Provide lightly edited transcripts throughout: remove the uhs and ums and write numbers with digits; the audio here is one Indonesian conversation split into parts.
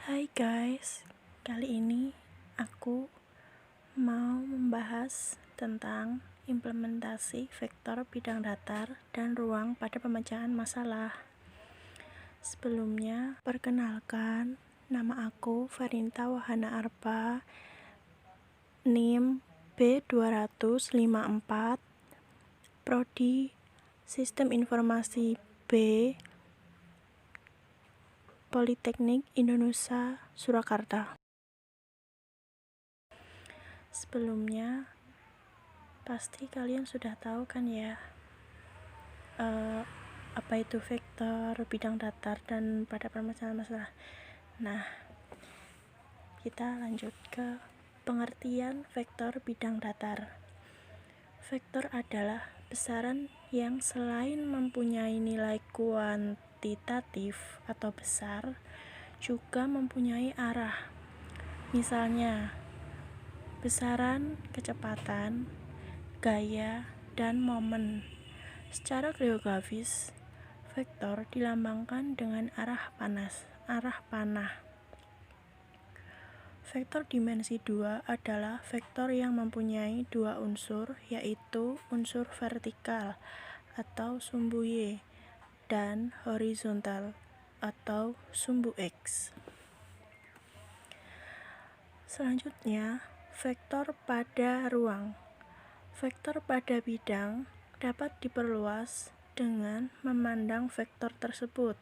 Hai guys, kali ini aku mau membahas tentang implementasi vektor bidang datar dan ruang pada pemecahan masalah. Sebelumnya, perkenalkan, nama aku Farinta Wahana Arpa, NIM B254, Prodi Sistem Informasi B, Politeknik Indonesia Surakarta. Sebelumnya, pasti kalian sudah tahu kan ya, apa itu vektor bidang datar dan pada permasalahan masalah. Nah, kita lanjut ke pengertian vektor bidang datar. Vektor adalah besaran yang selain mempunyai nilai kuantitatif atau besar, juga mempunyai arah. Misalnya, besaran, kecepatan, gaya, dan momen. Secara geografis, vektor dilambangkan dengan arah panah. Vektor dimensi 2 adalah vektor yang mempunyai dua unsur, yaitu unsur vertikal atau sumbu Y dan horizontal atau sumbu X. Selanjutnya, vektor pada ruang. Vektor pada bidang dapat diperluas dengan memandang vektor tersebut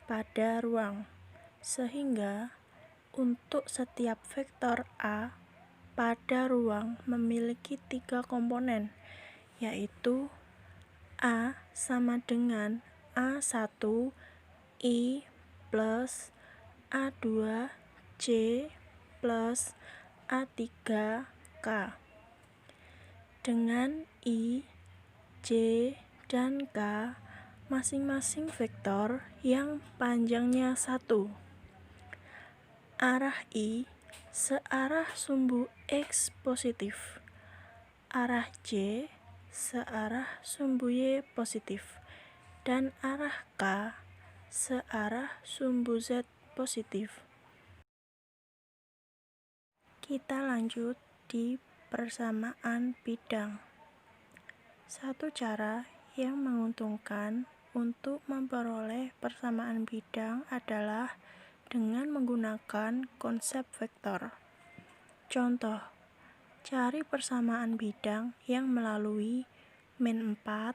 pada ruang, sehingga untuk setiap vektor A pada ruang memiliki 3 komponen, yaitu A sama dengan A1 I plus A2 J plus A3 K, dengan I, J, dan K masing-masing vektor yang panjangnya 1. Arah I searah sumbu X positif, arah J searah sumbu Y positif, dan arah K searah sumbu Z positif. Kita lanjut di persamaan bidang. Satu cara yang menguntungkan untuk memperoleh persamaan bidang adalah dengan menggunakan konsep vektor. Contoh, cari persamaan bidang yang melalui min 4,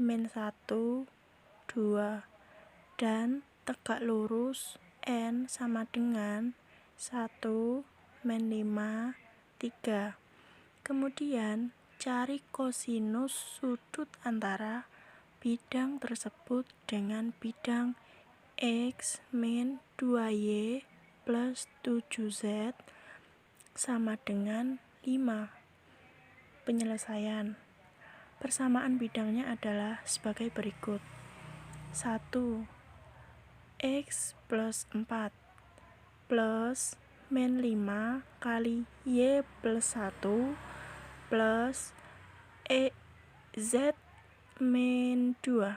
min 1, 2, dan tegak lurus N sama dengan 1, min 5, 3. Kemudian, cari kosinus sudut antara bidang tersebut dengan bidang X min 2Y plus 7Z sama dengan 5. Penyelesaian. Persamaan bidangnya adalah sebagai berikut. 1. X plus 4 plus min 5 kali Y plus 1 plus Z min 2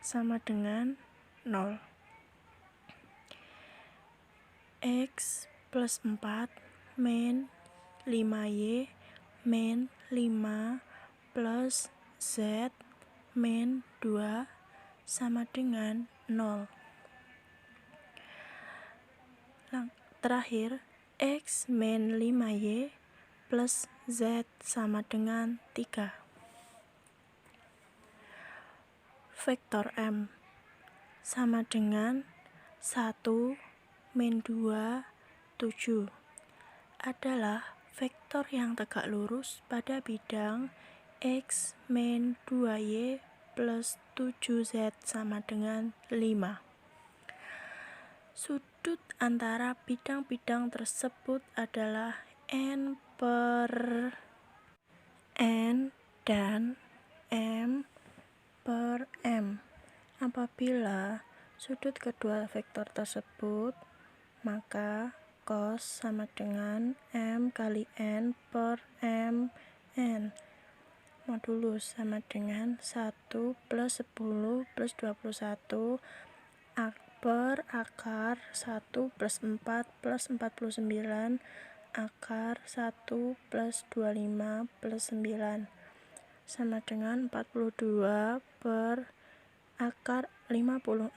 sama dengan 0. X plus 4 min 5Y min 5 plus Z min 2 sama dengan 0. Terakhir, X min 5Y plus Z sama dengan 3. Vektor M sama dengan 1 min 2, 7 adalah vektor yang tegak lurus pada bidang X min 2Y plus 7Z sama dengan 5. Sudut antara bidang-bidang tersebut adalah N per N dan M per M. Apabila sudut kedua vektor tersebut, maka cos sama dengan M kali N per M N. Modulus sama dengan 1 plus 10 plus 21 per akar 1 plus 4 plus 49 akar 1 plus 25 plus 9 sama dengan 42 per akar 54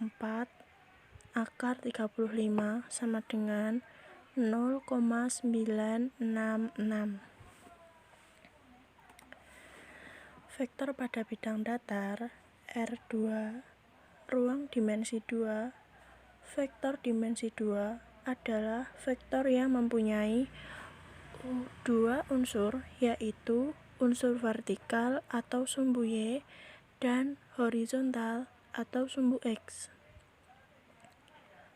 akar 35 sama dengan 0,966. Vektor pada bidang datar R2 ruang dimensi 2. Vektor dimensi 2 adalah vektor yang mempunyai dua unsur, yaitu unsur vertikal atau sumbu Y dan horizontal atau sumbu X.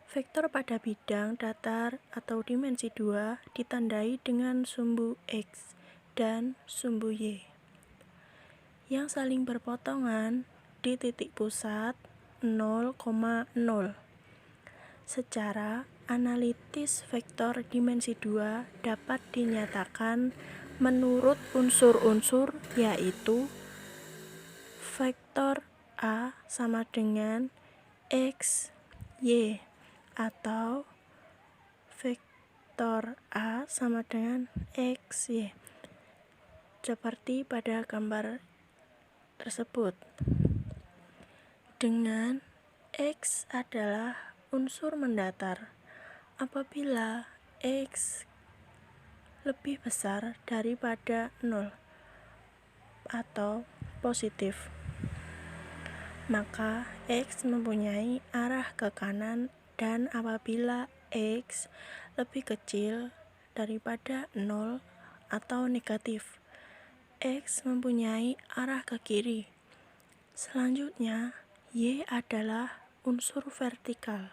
Vektor pada bidang datar atau dimensi 2 ditandai dengan sumbu X dan sumbu Y yang saling berpotongan di titik pusat 0,0. Secara analitis vektor dimensi 2 dapat dinyatakan menurut unsur-unsur, yaitu vektor A sama dengan X, Y, atau vektor A sama dengan X, Y, seperti pada gambar tersebut, dengan X adalah unsur mendatar apabila X lebih besar daripada 0 atau positif, maka X mempunyai arah ke kanan, dan apabila X lebih kecil daripada 0 atau negatif, X mempunyai arah ke kiri. Selanjutnya, Y adalah unsur vertikal.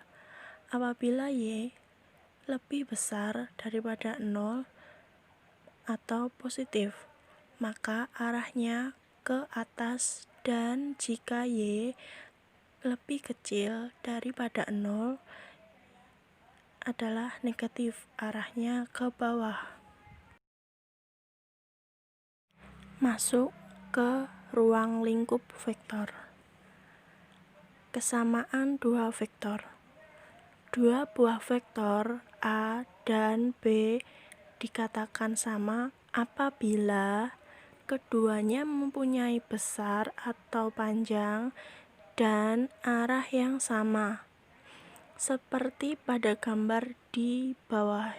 Apabila Y lebih besar daripada 0 atau positif, maka arahnya ke atas, dan jika Y lebih kecil daripada 0 adalah negatif, arahnya ke bawah. Masuk ke ruang lingkup vektor. Kesamaan dua vektor. Dua buah vektor A dan B dikatakan sama apabila keduanya mempunyai besar atau panjang dan arah yang sama, seperti pada gambar di bawah.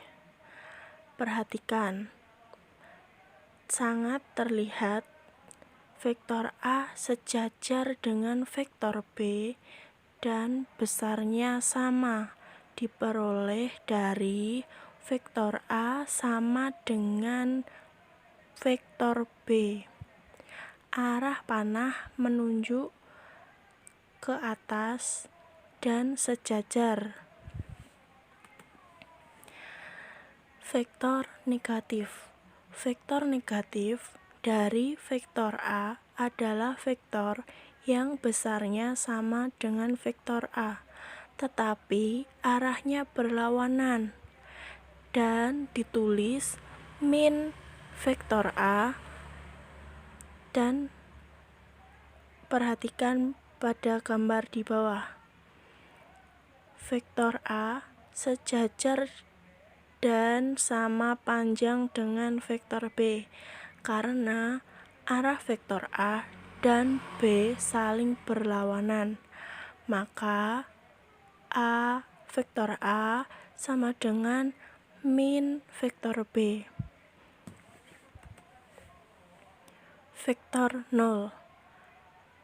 Perhatikan, sangat terlihat vektor A sejajar dengan vektor B dan besarnya sama, diperoleh dari vektor A sama dengan vektor B. Arah panah menunjuk ke atas dan sejajar. Vektor negatif. Vektor negatif dari vektor A adalah vektor yang besarnya sama dengan vektor A, tetapi arahnya berlawanan, dan ditulis min vektor A. Dan perhatikan pada gambar di bawah. Vektor A sejajar dan sama panjang dengan vektor B karena arah vektor A dan B saling berlawanan, maka vektor A sama dengan min vektor B. Vektor 0.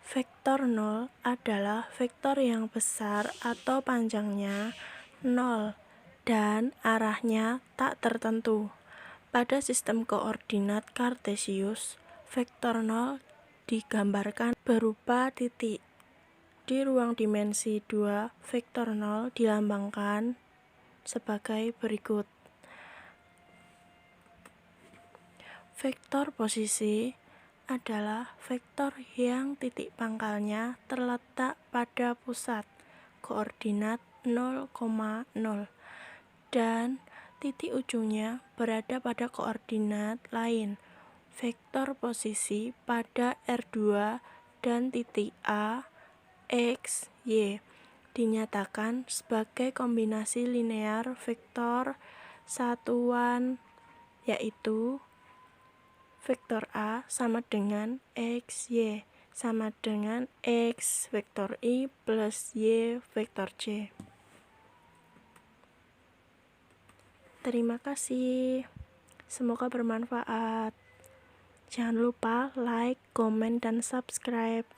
Vektor 0 adalah vektor yang besar atau panjangnya 0 dan arahnya tak tertentu. Pada sistem koordinat Kartesius, vektor 0 digambarkan berupa titik. Di ruang dimensi 2, vektor 0 dilambangkan sebagai berikut. Vektor posisi adalah vektor yang titik pangkalnya terletak pada pusat koordinat 0,0 dan titik ujungnya berada pada koordinat lain. Vektor posisi pada R2 dan titik A, X, Y. dinyatakan sebagai kombinasi linear vektor satuan, yaitu vektor A sama dengan X, Y sama dengan X vektor I plus Y vektor C. Terima kasih. Semoga bermanfaat. Jangan lupa like, komen, dan subscribe.